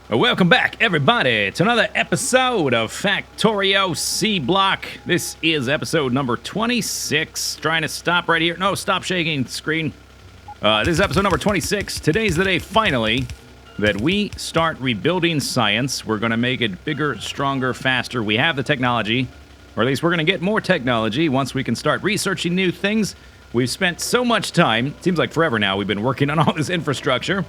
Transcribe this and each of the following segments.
Welcome back, everybody, to another episode of Factorio C Block. This is episode number 26. Trying to stop right here. No, stop shaking screen. This is episode number 26. Today's the day, finally, that we start rebuilding science. We're going to make it bigger, stronger, faster. We have the technology, or at least we're going to get more technology once we can start researching new things. We've spent so much time, seems like forever now, we've been working on all this infrastructure.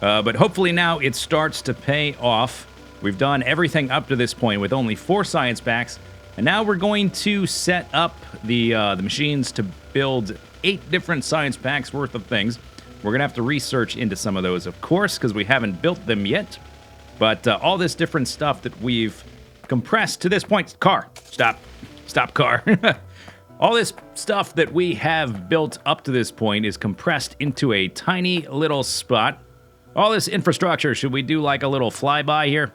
But hopefully now it starts to pay off. We've done everything up to this point with only 4 science packs. And now we're going to set up the machines to build 8 different science packs worth of things. We're going to have to research into some of those, of course, because we haven't built them yet. But all this different stuff that we've compressed to this point... Car! Stop, car. All this stuff that we have built up to this point is compressed into a tiny little spot. All this infrastructure, should we do like a little flyby here?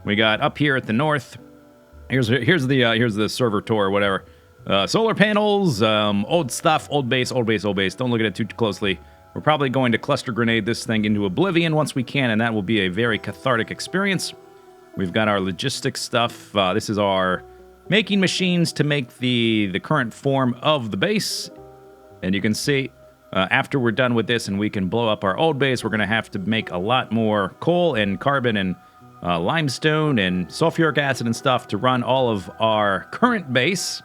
We got up here at the north. Here's the server tour or whatever. Solar panels, old stuff, old base. Don't look at it too closely. We're probably going to cluster grenade this thing into oblivion once we can, and that will be a very cathartic experience. We've got our logistics stuff. This is our making machines to make the current form of the base. And you can see, after we're done with this and we can blow up our old base, we're going to have to make a lot more coal and carbon and limestone and sulfuric acid and stuff to run all of our current base,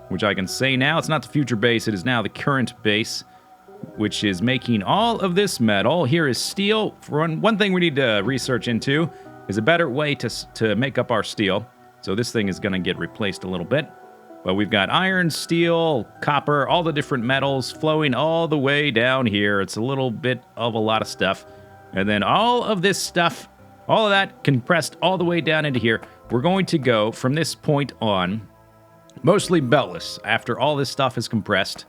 which I can say now. It's not the future base, it is now the current base, which is making all of this metal. Here is steel. One thing we need to research into is a better way to make up our steel. So this thing is going to get replaced a little bit. But we've got iron, steel, copper, all the different metals flowing all the way down here. It's a little bit of a lot of stuff. And then all of this stuff, all of that compressed all the way down into here. We're going to go from this point on mostly beltless after all this stuff is compressed.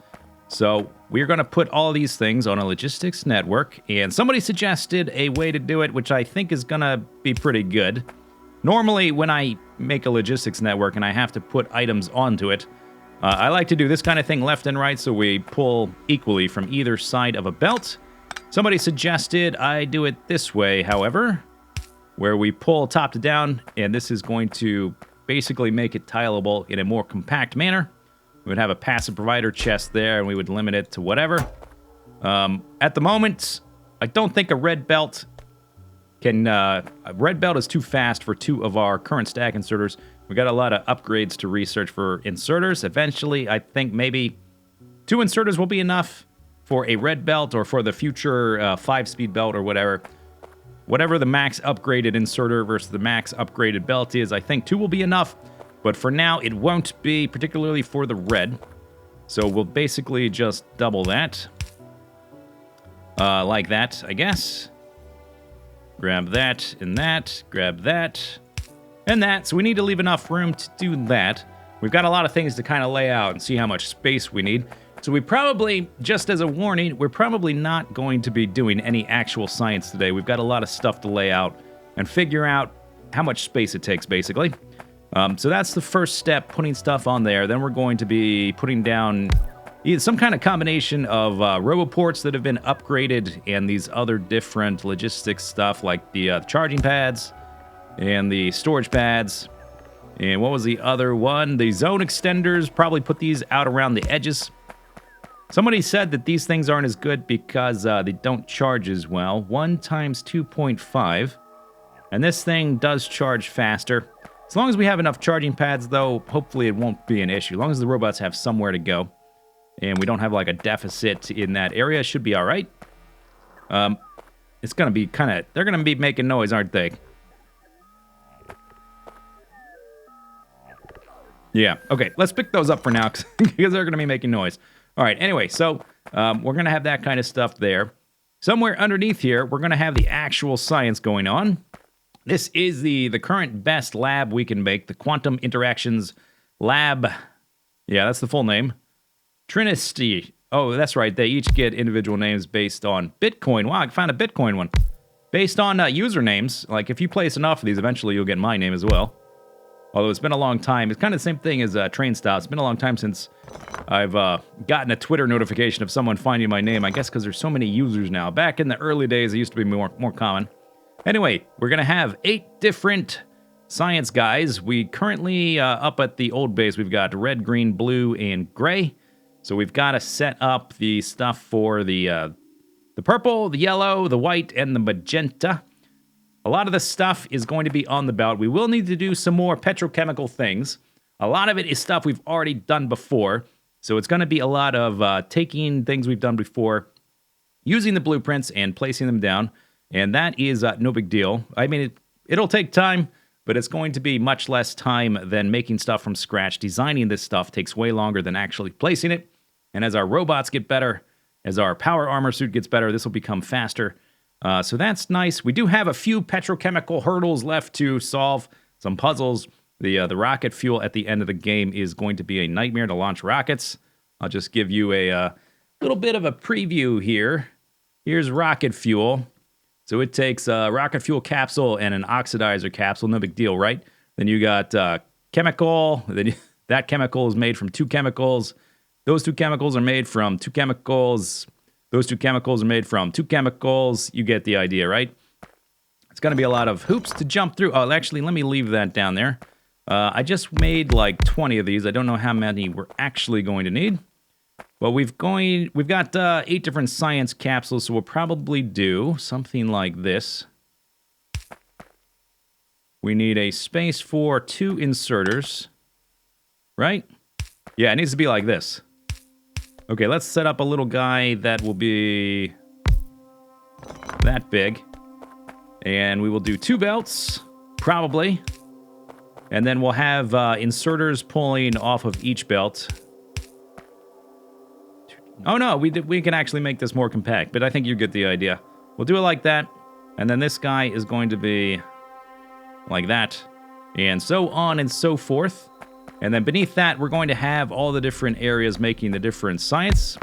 So we're going to put all of these things on a logistics network. And somebody suggested a way to do it, which I think is going to be pretty good. Normally, when I make a logistics network and I have to put items onto it, I like to do this kind of thing left and right so we pull equally from either side of a belt. Somebody suggested I do it this way, however, where we pull top to down, and this is going to basically make it tileable in a more compact manner. We would have a passive provider chest there, and we would limit it to whatever. At the moment, I don't think a red belt can... a red belt is too fast for 2 of our current stack inserters. We got a lot of upgrades to research for inserters. Eventually, I think maybe 2 inserters will be enough for a red belt or for the future 5-speed belt or whatever. Whatever the max upgraded inserter versus the max upgraded belt is, I think 2 will be enough. But for now, it won't be, particularly for the red. So we'll basically just double that. Like that, I guess. Grab that and that. Grab that and that. So we need to leave enough room to do that. We've got a lot of things to kind of lay out and see how much space we need. So we probably, just as a warning, we're probably not going to be doing any actual science today. We've got a lot of stuff to lay out and figure out how much space it takes, basically. So that's the first step, putting stuff on there. Then we're going to be putting down either some kind of combination of roboports that have been upgraded and these other different logistics stuff like the charging pads and the storage pads. And what was the other one? The zone extenders, probably put these out around the edges. Somebody said that these things aren't as good because they don't charge as well. 1 times 2.5. And this thing does charge faster. As long as we have enough charging pads, though, hopefully it won't be an issue. As long as the robots have somewhere to go and we don't have like a deficit in that area, it should be all right. It's going to be kind of... They're going to be making noise, aren't they? Yeah, okay. Let's pick those up for now because they're going to be making noise. All right, anyway, so we're going to have that kind of stuff there. Somewhere underneath here, we're going to have the actual science going on. This is the current best lab we can make, the Quantum Interactions Lab. Yeah, that's the full name. Trinity. Oh, that's right. They each get individual names based on Bitcoin. Wow, I found a Bitcoin one. Based on usernames. Like, if you place enough of these, eventually you'll get my name as well. Although it's been a long time. It's kind of the same thing as train style. It's been a long time since I've gotten a Twitter notification of someone finding my name. I guess because there's so many users now. Back in the early days, it used to be more common. Anyway, we're going to have 8 different science guys. We currently, up at the old base, we've got red, green, blue, and gray. So we've got to set up the stuff for the purple, the yellow, the white, and the magenta. A lot of the stuff is going to be on the belt. We will need to do some more petrochemical things. A lot of it is stuff we've already done before. So it's going to be a lot of taking things we've done before, using the blueprints, and placing them down. And that is no big deal. I mean, it'll take time, but it's going to be much less time than making stuff from scratch. Designing this stuff takes way longer than actually placing it. And as our robots get better, as our power armor suit gets better, this will become faster. So that's nice. We do have a few petrochemical hurdles left to solve, some puzzles. The rocket fuel at the end of the game is going to be a nightmare to launch rockets. I'll just give you a little bit of a preview here. Here's rocket fuel. So it takes a rocket fuel capsule and an oxidizer capsule. No big deal, right? Then you got chemical. Then that chemical is made from 2 chemicals. Those 2 chemicals are made from 2 chemicals. Those 2 chemicals are made from 2 chemicals. You get the idea, right? It's going to be a lot of hoops to jump through. Oh, actually, let me leave that down there. I just made like 20 of these. I don't know how many we're actually going to need. But we've got 8 different science capsules, so we'll probably do something like this. We need a space for 2 inserters, right? Yeah, it needs to be like this. Okay, let's set up a little guy that will be that big. And we will do 2 belts, probably. And then we'll have inserters pulling off of each belt. Oh no, we can actually make this more compact, but I think you get the idea. We'll do it like that, and then this guy is going to be like that, and so on and so forth. And then beneath that, we're going to have all the different areas making the different science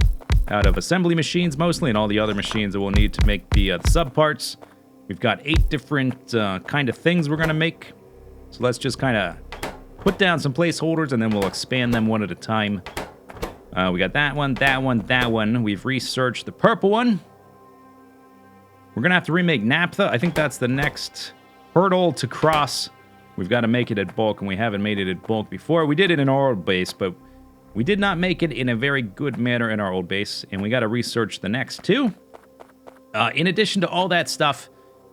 out of assembly machines mostly, and all the other machines that we'll need to make the subparts. We've got 8 different kind of things we're going to make. So let's just kind of put down some placeholders, and then we'll expand them one at a time. We got that one, that one, that one. We've researched the purple one. We're going to have to remake naphtha. I think that's the next hurdle to cross. We've got to make it at bulk, and we haven't made it at bulk before. We did it in our old base, but we did not make it in a very good manner in our old base, and we got to research the next 2. In addition to all that stuff,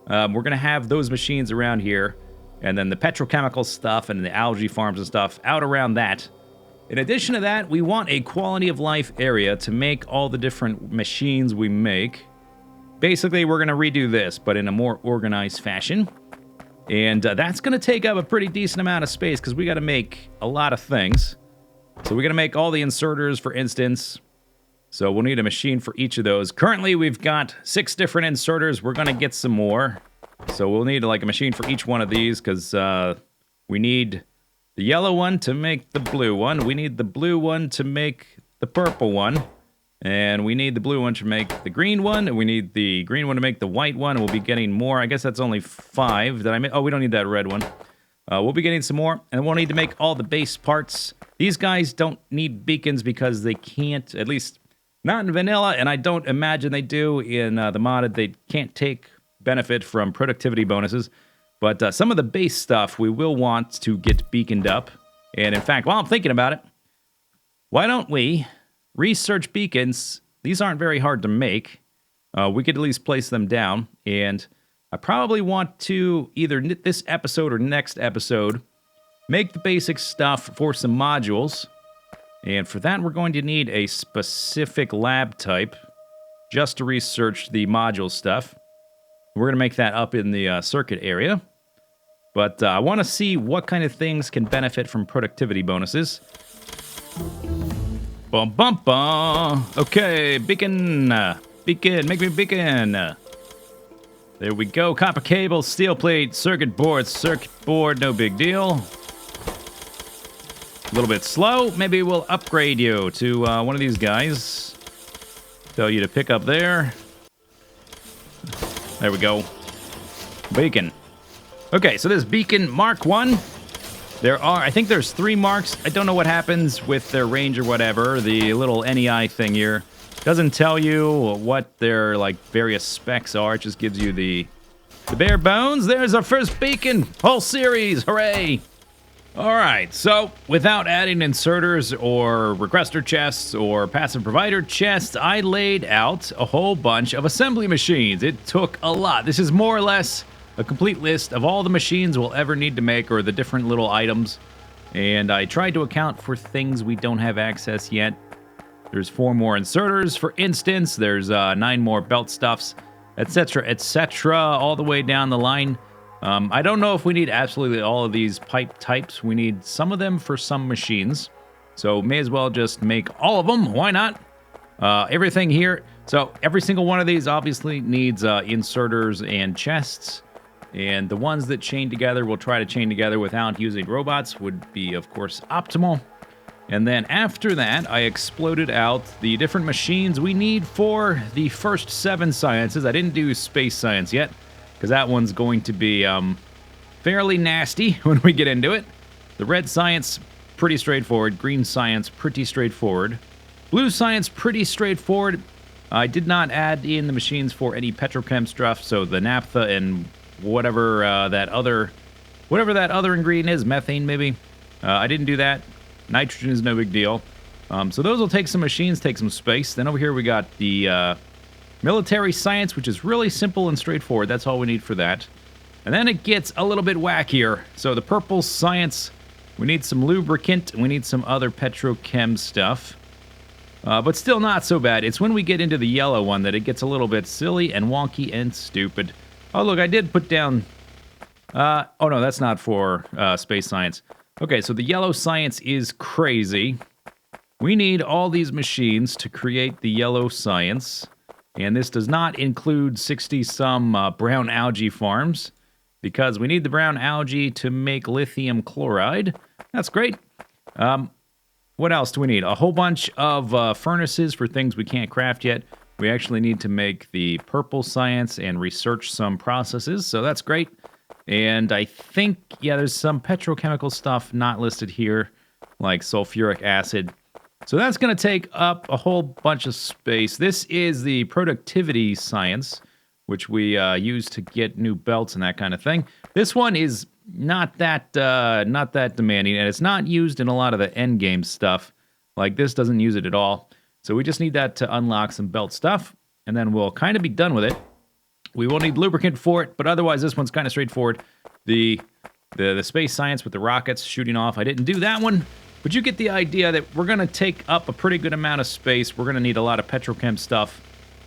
we're going to have those machines around here, and then the petrochemical stuff and the algae farms and stuff out around that. In addition to that, we want a quality of life area to make all the different machines we make. Basically, we're going to redo this, but in a more organized fashion. And that's going to take up a pretty decent amount of space because we got to make a lot of things. So we're going to make all the inserters, for instance. So we'll need a machine for each of those. Currently, we've got 6 different inserters. We're going to get some more. So we'll need like a machine for each one of these because we need the yellow one to make the blue one. We need the blue one to make the purple one. And we need the blue one to make the green one. And we need the green one to make the white one. And we'll be getting more. I guess that's only 5 that I made. Oh, we don't need that red one. We'll be getting some more. And we'll need to make all the base parts. These guys don't need beacons because they can't, at least not in vanilla. And I don't imagine they do in the modded. They can't take benefit from productivity bonuses. But some of the base stuff we will want to get beaconed up. And in fact, while I'm thinking about it, why don't we research beacons? These aren't very hard to make. We could at least place them down. And I probably want to, either this episode or next episode, make the basic stuff for some modules. And for that, we're going to need a specific lab type just to research the module stuff. We're going to make that up in the circuit area. But I want to see what kind of things can benefit from productivity bonuses. Bum, bum, bum. Okay, beacon. Beacon, make me a beacon. There we go. Copper cable, steel plate, circuit board, no big deal. A little bit slow. Maybe we'll upgrade you to one of these guys. Tell you to pick up there. There we go. Beacon. Okay, so this beacon Mark 1. I think there's 3 marks. I don't know what happens with their range or whatever. The little NEI thing here doesn't tell you what their like various specs are. It just gives you the the bare bones. There's our first beacon. Whole series. Hooray. All right, so without adding inserters or requestor chests or passive provider chests, I laid out a whole bunch of assembly machines. It took a lot. This is more or less a complete list of all the machines we'll ever need to make, or the different little items. And I tried to account for things we don't have access yet. There's 4 more inserters, for instance. There's 9 more belt stuffs, etc., all the way down the line. I don't know if we need absolutely all of these pipe types. We need some of them for some machines. So may as well just make all of them. Why not? Everything here. So every single one of these obviously needs inserters and chests. And the ones that chain together, we'll try to chain together without using robots, would be, of course, optimal. And then after that, I exploded out the different machines we need for the first 7 sciences. I didn't do space science yet, because that one's going to be fairly nasty when we get into it. The red science, pretty straightforward. Green science, pretty straightforward. Blue science, pretty straightforward. I did not add in the machines for any petrochem stuff, so the naphtha and whatever that other ingredient is, methane maybe. I didn't do that. Nitrogen is no big deal. So those will take some machines, take some space. Then over here we got the military science, which is really simple and straightforward. That's all we need for that. And then it gets a little bit wackier. So the purple science, we need some lubricant, and we need some other petrochem stuff. But still not so bad. It's when we get into the yellow one that it gets a little bit silly and wonky and stupid. Oh, look, I did put down... oh, no, that's not for space science. Okay, so the yellow science is crazy. We need all these machines to create the yellow science. And this does not include 60-some brown algae farms, because we need the brown algae to make lithium chloride. That's great. What else do we need? A whole bunch of furnaces for things we can't craft yet. We actually need to make the purple science and research some processes, so that's great. And I think, yeah, there's some petrochemical stuff not listed here, like sulfuric acid. So that's going to take up a whole bunch of space. This is the productivity science, which we use to get new belts and that kind of thing. This one is not that demanding, and it's not used in a lot of the endgame stuff. Like, this doesn't use it at all. So we just need that to unlock some belt stuff, and then we'll kind of be done with it. We will need lubricant for it, but otherwise this one's kind of straightforward. The space science with the rockets shooting off, I didn't do that one. But you get the idea that we're going to take up a pretty good amount of space. We're going to need a lot of petrochem stuff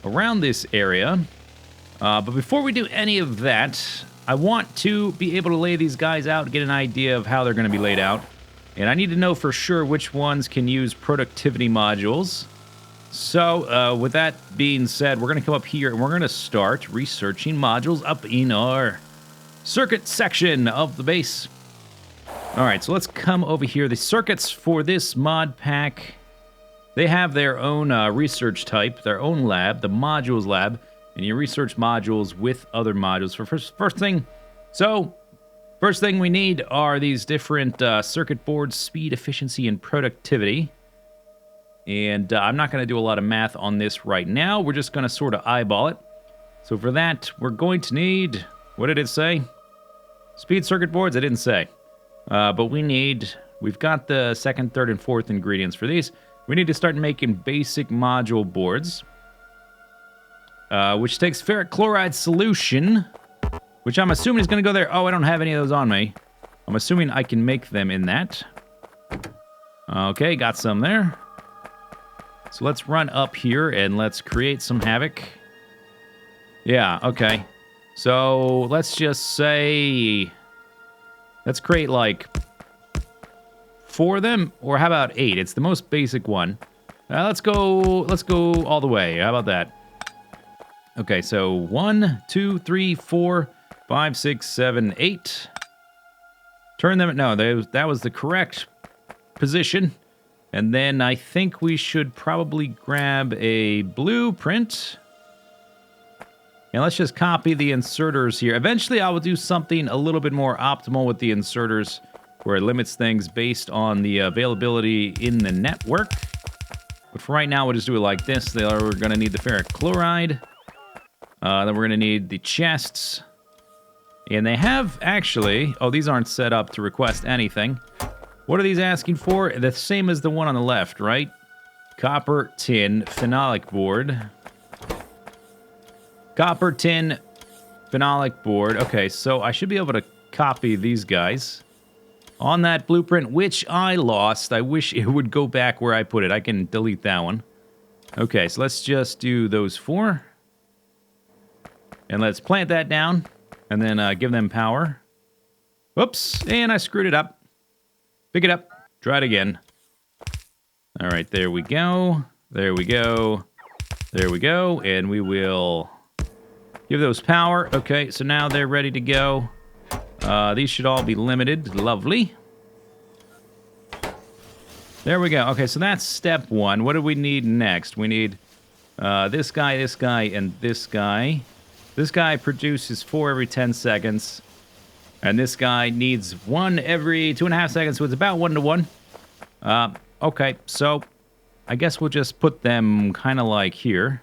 around this area. But before we do any of that, I want to be able to lay these guys out, get an idea of how they're going to be laid out. And I need to know for sure which ones can use productivity modules. So with that being said, we're going to come up here and we're going to start researching modules up in our circuit section of the base. All right, so let's come over here. The circuits for this mod pack, they have their own research type, their own lab, the modules lab, and you research modules with other modules. For first thing we need are these different circuit boards, speed, efficiency, and productivity. And I'm not going to do a lot of math on this right now. We're just going to sort of eyeball it. So for that, we're going to need, what did it say? Speed circuit boards? I didn't say. But we've got the second, third, and fourth ingredients for these. We need to start making basic module boards, which takes ferric chloride solution, which I'm assuming is going to go there. Oh, I don't have any of those on me. I'm assuming I can make them in that. Okay, got some there. So let's run up here and let's create some havoc. Yeah, okay. So let's just say... let's create like 4 of them, or how about 8? It's the most basic one. Let's go all the way. How about that? Okay, so 1, 2, 3, 4, 5, 6, 7, 8. Turn them. No, that was the correct position. And then I think we should probably grab a blueprint. And let's just copy the inserters here. Eventually, I will do something a little bit more optimal with the inserters, where it limits things based on the availability in the network. But for right now, we'll just do it like this. We're going to need the ferric chloride. Then we're going to need the chests. And they have actually... Oh, these aren't set up to request anything. What are these asking for? The same as the one on the left, right? Copper, tin, phenolic board. Copper, tin, phenolic board. Okay, so I should be able to copy these guys on that blueprint, which I lost. I wish it would go back where I put it. I can delete that one. Okay, so let's just do those 4. And let's plant that down. And then give them power. Whoops, and I screwed it up. Pick it up. Try it again. All right, there we go. There we go. There we go. And we will give those power. Okay, so now they're ready to go. These should all be limited. Lovely. There we go. Okay, so that's step 1. What do we need next? We need this guy, and this guy. This guy produces 4 every 10 seconds. And this guy needs 1 every 2.5 seconds, so it's about 1 to 1. Okay, so I guess we'll just put them kind of like here.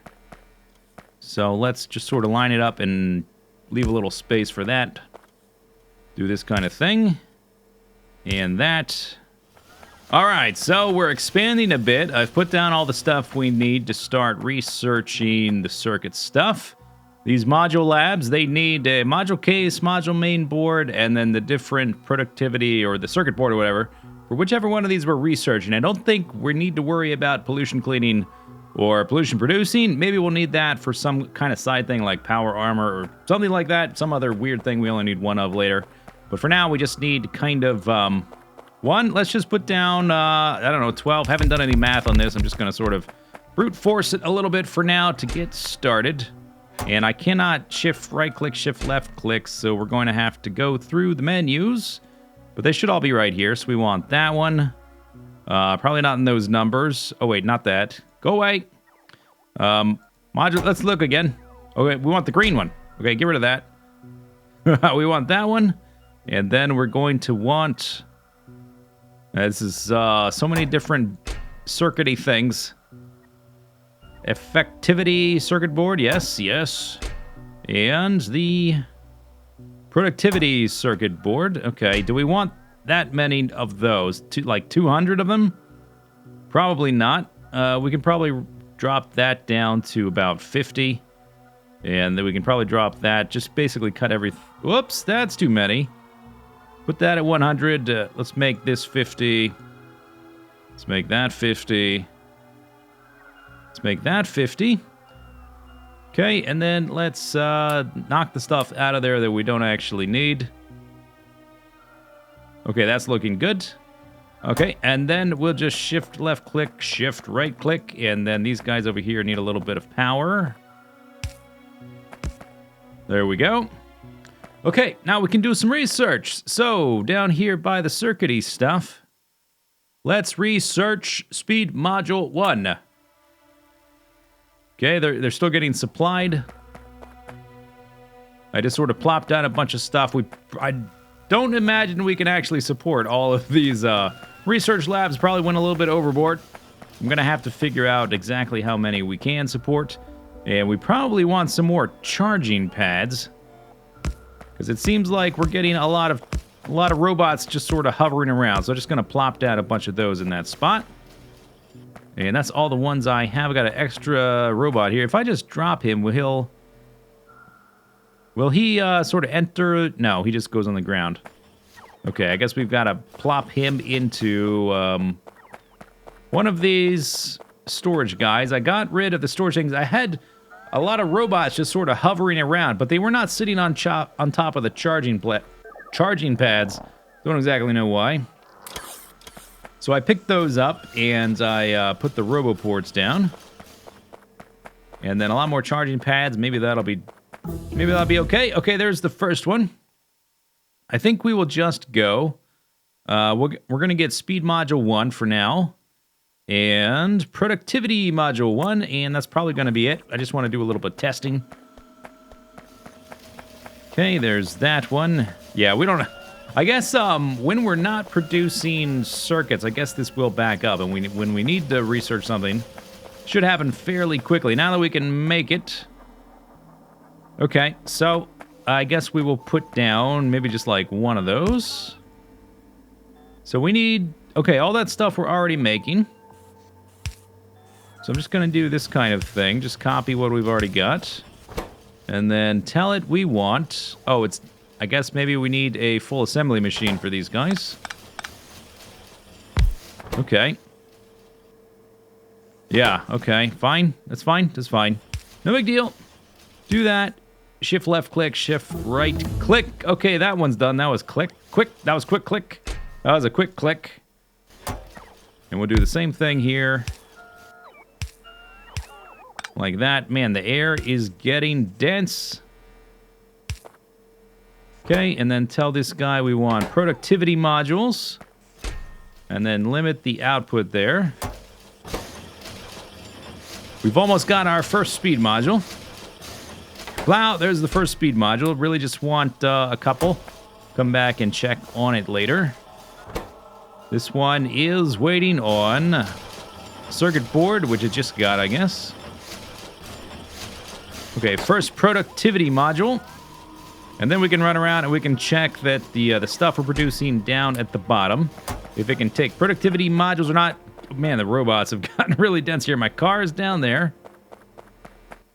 So let's just sort of line it up and leave a little space for that. Do this kind of thing. And that. All right, so we're expanding a bit. I've put down all the stuff we need to start researching the circuit stuff. These module labs, they need a module case, module main board, and then the different productivity or the circuit board or whatever. For whichever one of these we're researching. I don't think we need to worry about pollution cleaning or pollution producing. Maybe we'll need that for some kind of side thing like power armor or something like that. Some other weird thing we only need 1 of later. But for now, we just need kind of 1. Let's just put down, I don't know, 12. Haven't done any math on this. I'm just going to sort of brute force it a little bit for now to get started. And I cannot shift right click, shift left click, so we're going to have to go through the menus. But they should all be right here, so we want that one. Probably not in those numbers. Oh, wait, not that. Go away. Module, let's look again. Okay, we want the green one. Okay, get rid of that. We want that one. And then we're going to want... This is so many different circuity things. Effectivity circuit board, yes, yes. And the productivity circuit board. Okay, do we want that many of those? Like 200 of them? Probably not. We can probably drop that down to about 50. And then we can probably drop that. Just basically cut every... Whoops, that's too many. Put that at 100. Let's make this 50. Let's make that 50. Let's make that 50. Okay, and then let's knock the stuff out of there that we don't actually need. Okay, that's looking good. Okay, and then we'll just shift left click, shift right click, and then these guys over here need a little bit of power. There we go. Okay, now we can do some research. So, down here by the circuity stuff, let's research speed module 1. Okay, they're still getting supplied. I just sort of plopped down a bunch of stuff. I don't imagine we can actually support all of these research labs. Probably went a little bit overboard. I'm going to have to figure out exactly how many we can support. And we probably want some more charging pads. Because it seems like we're getting a lot of robots just sort of hovering around. So I'm just going to plop down a bunch of those in that spot. And that's all the ones I have. I got an extra robot here. If I just drop him, will he sort of enter? No, he just goes on the ground. Okay, I guess we've got to plop him into one of these storage guys. I got rid of the storage things. I had a lot of robots just sort of hovering around, but they were not sitting on top of the charging pads. Don't exactly know why. So I picked those up, and I put the roboports down. And then a lot more charging pads. Maybe that'll be okay. Okay, there's the first one. I think we will just go. We're going to get speed module 1 for now. And productivity module 1, and that's probably going to be it. I just want to do a little bit of testing. Okay, there's that one. Yeah, we don't... I guess when we're not producing circuits, I guess this will back up. And when we need to research something, it should happen fairly quickly. Now that we can make it... Okay, so I guess we will put down maybe just like one of those. So we need... Okay, all that stuff we're already making. So I'm just going to do this kind of thing. Just copy what we've already got. And then tell it we want... Oh, it's... I guess maybe we need a full assembly machine for these guys. Okay. Yeah, okay. Fine. That's fine. That's fine. No big deal. Do that. Shift left click, shift right click. Okay, that one's done. That was quick. That was quick click. That was a quick click. And we'll do the same thing here. Like that. Man, the air is getting dense. Okay, and then tell this guy we want productivity modules. And then limit the output there. We've almost got our first speed module. Wow, there's the first speed module. Really just want a couple. Come back and check on it later. This one is waiting on circuit board, which it just got, I guess. Okay, first productivity module. And then we can run around and we can check that the stuff we're producing down at the bottom, if it can take productivity modules or not. Man, the robots have gotten really dense here. My car is down there.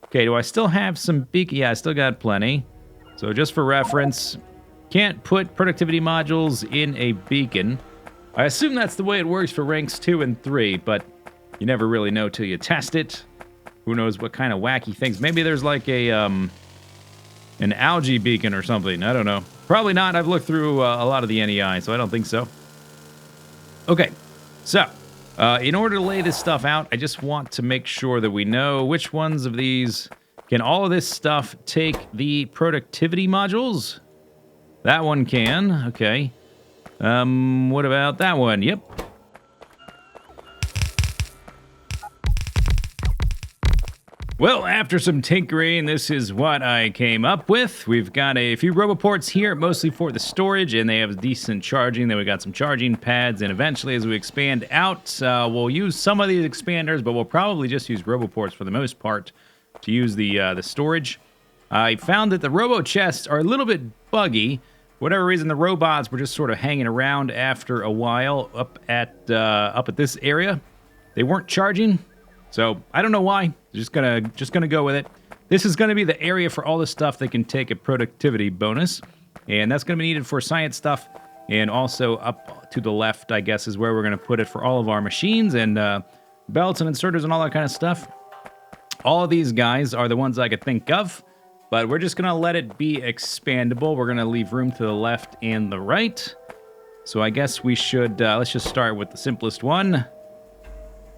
Okay, do I still have some beacon? Yeah, I still got plenty. So just for reference, can't put productivity modules in a beacon. I assume that's the way it works for ranks 2 and 3, but you never really know till you test it. Who knows what kind of wacky things. Maybe there's like a an algae beacon or something. I don't know. Probably not. I've looked through a lot of the NEI, so I don't think so. Okay, so in order to lay this stuff out, I just want to make sure that we know which ones of these can all of this stuff take the productivity modules. That one can. Okay. What about that one? Yep. Well, after some tinkering, this is what I came up with. We've got a few roboports here, mostly for the storage, and they have decent charging. Then we got some charging pads, and eventually as we expand out, we'll use some of these expanders, but we'll probably just use roboports for the most part to use the storage. I found that the robo chests are a little bit buggy. For whatever reason, the robots were just sort of hanging around after a while up at this area. They weren't charging, so I don't know why. Just gonna go with it. This is gonna be the area for all the stuff that can take a productivity bonus, and that's gonna be needed for science stuff. And also up to the left, I guess, is where we're gonna put it for all of our machines and belts and inserters and all that kind of stuff. All of these guys are the ones I could think of, but we're just gonna let it be expandable. We're gonna leave room to the left and the right. So I guess we should let's just start with the simplest one.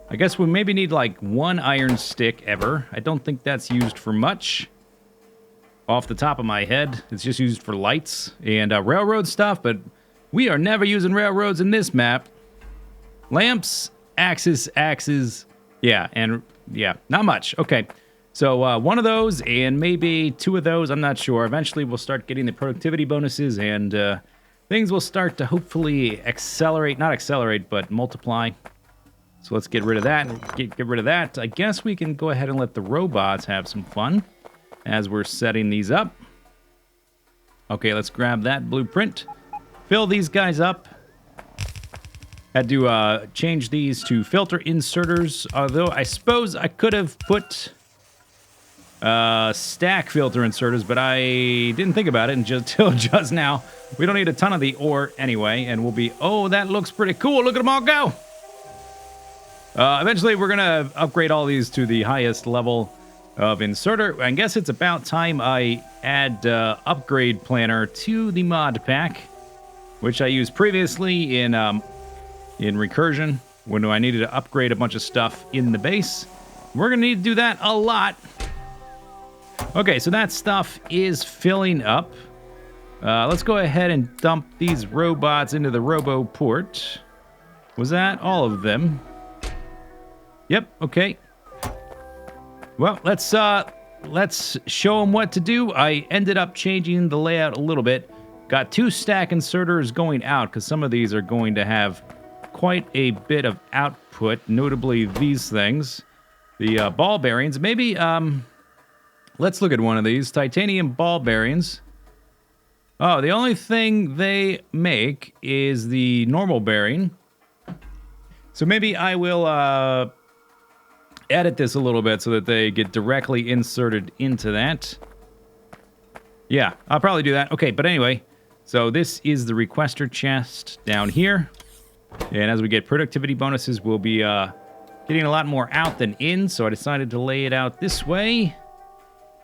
I guess we maybe need like one iron stick ever. I don't think that's used for much. Off the top of my head, it's just used for lights and railroad stuff, but we are never using railroads in this map. Lamps, axes, yeah, and yeah, not much. Okay, so one of those and maybe two of those, I'm not sure. Eventually we'll start getting the productivity bonuses and things will start to hopefully accelerate, not accelerate, but multiply. So let's get rid of that and get rid of that. I guess we can go ahead and let the robots have some fun as we're setting these up. Okay, let's grab that blueprint. Fill these guys up. Had to change these to filter inserters, although I suppose I could have put stack filter inserters, but I didn't think about it until just now. We don't need a ton of the ore anyway, and we'll be... Oh, that looks pretty cool. Look at them all go! Eventually, we're going to upgrade all these to the highest level of inserter. I guess it's about time I add upgrade planner to the mod pack, which I used previously in recursion when I needed to upgrade a bunch of stuff in the base. We're going to need to do that a lot. Okay, so that stuff is filling up. Let's go ahead and dump these robots into the robo port. Was that all of them? Yep, okay. Well, let's show them what to do. I ended up changing the layout a little bit. Got 2 stack inserters going out, because some of these are going to have quite a bit of output, notably these things. The ball bearings. Maybe, let's look at one of these. Titanium ball bearings. Oh, the only thing they make is the normal bearing. So maybe I will edit this a little bit so that they get directly inserted into that. Yeah, I'll probably do that. Okay, but anyway, so this is the Requestor Chest down here. And as we get productivity bonuses, we'll be getting a lot more out than in, so I decided to lay it out this way.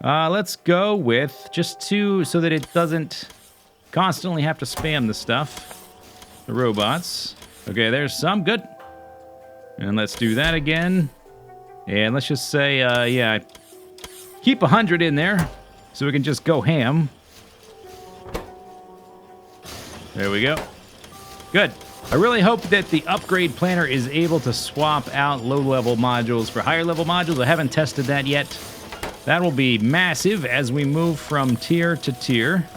Let's go with just two so that it doesn't constantly have to spam the stuff. The robots. Okay, there's some. Good. And let's do that again. And let's just say, yeah, keep 100 in there so we can just go ham. There we go. Good. I really hope that the upgrade planner is able to swap out low-level modules for higher-level modules. I haven't tested that yet. That will be massive as we move from tier to tier.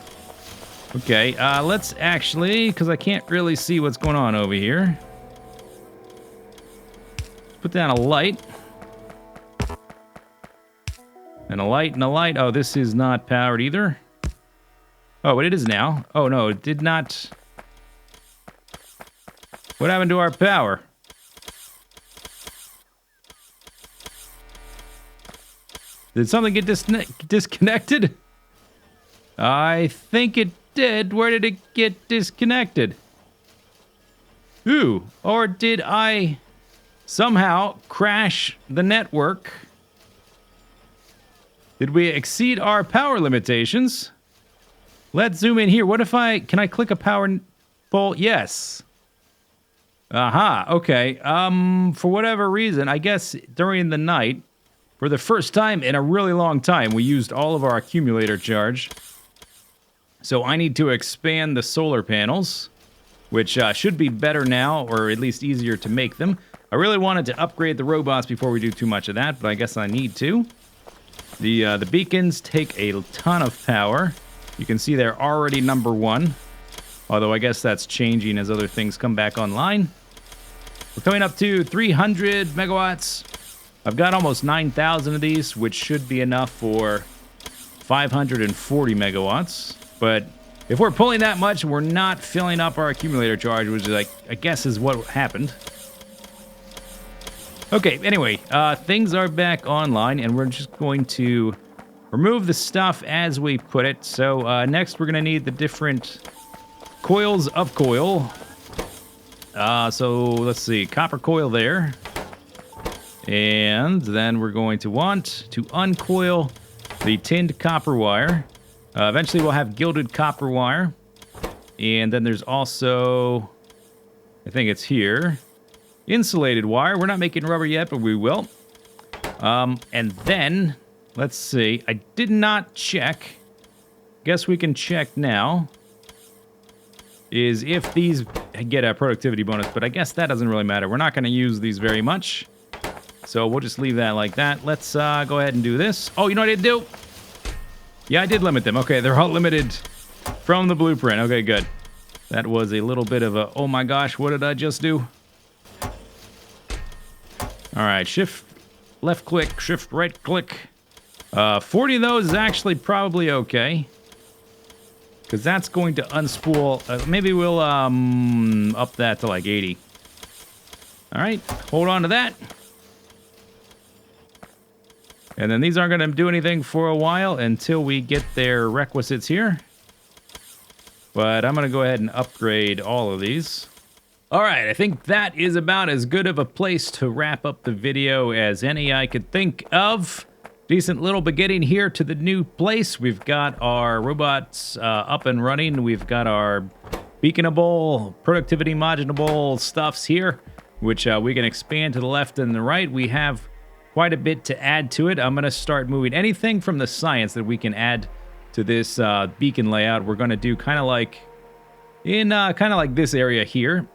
Okay, let's actually, because I can't really see what's going on over here. Put down a light. And a light and a light. Oh, this is not powered either. Oh, but it is now. Oh, no, it did not. What happened to our power? Did something get disconnected? I think it did. Where did it get disconnected? Ooh, or did I somehow crash the network? Did we exceed our power limitations? Let's zoom in here. What if can I click a power pole? Yes. Aha, okay. For whatever reason, I guess during the night, for the first time in a really long time, we used all of our accumulator charge. So I need to expand the solar panels, which should be better now, or at least easier to make them. I really wanted to upgrade the robots before we do too much of that, but I guess I need to. The beacons take a ton of power. You can see they're already number 1. Although I guess that's changing as other things come back online. We're coming up to 300 megawatts. I've got almost 9,000 of these, which should be enough for 540 megawatts. But if we're pulling that much, we're not filling up our accumulator charge, which is I guess is what happened. Okay, anyway, things are back online, and we're just going to remove the stuff as we put it. So next we're going to need the different coils of coil. So let's see, copper coil there. And then we're going to want to uncoil the tinned copper wire. Eventually we'll have gilded copper wire. And then there's also, I think it's here, insulated wire. We're not making rubber yet, but we will. And then, let's see, I did not check. Guess we can check now. Is if these get a productivity bonus, but I guess that doesn't really matter. We're not going to use these very much. So we'll just leave that like that. Let's go ahead and do this. Oh, you know what I did do? Yeah, I did limit them. Okay, they're all limited from the blueprint. Okay, good. That was a little bit of a, oh my gosh, what did I just do? All right, shift left click, shift right click. 40 of those is actually probably okay. Because that's going to unspool. Maybe we'll up that to like 80. All right, hold on to that. And then these aren't going to do anything for a while until we get their requisites here. But I'm going to go ahead and upgrade all of these. All right, I think that is about as good of a place to wrap up the video as any I could think of. Decent little beginning here to the new place. We've got our robots up and running. We've got our beaconable, productivity modulable stuffs here, which we can expand to the left and the right. We have quite a bit to add to it. I'm going to start moving anything from the science that we can add to this beacon layout. We're going to do kind of like in kind of like this area here,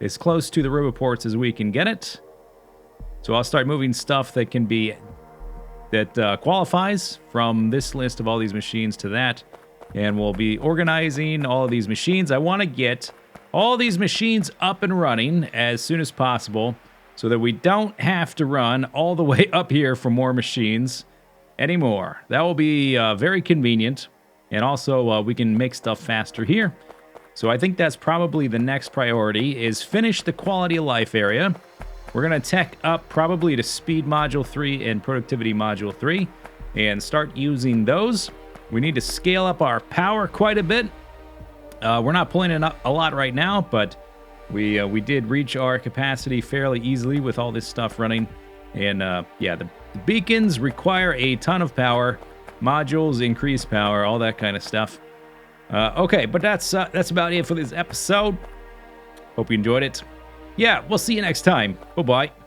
as close to the roboports as we can get it. So I'll start moving stuff that can be that qualifies from this list of all these machines to that, and we'll be organizing all of these machines. I want to get all these machines up and running as soon as possible, so that we don't have to run all the way up here for more machines anymore. That will be very convenient. And also, we can make stuff faster here. So I think that's probably the next priority, is finish the quality of life area. We're going to tech up probably to speed module 3 and productivity module 3 and start using those. We need to scale up our power quite a bit. We're not pulling it up a lot right now, but we did reach our capacity fairly easily with all this stuff running. And yeah, the beacons require a ton of power. Modules increase power, all that kind of stuff. Okay, but that's about it for this episode. Hope you enjoyed it. Yeah, we'll see you next time. Bye-bye.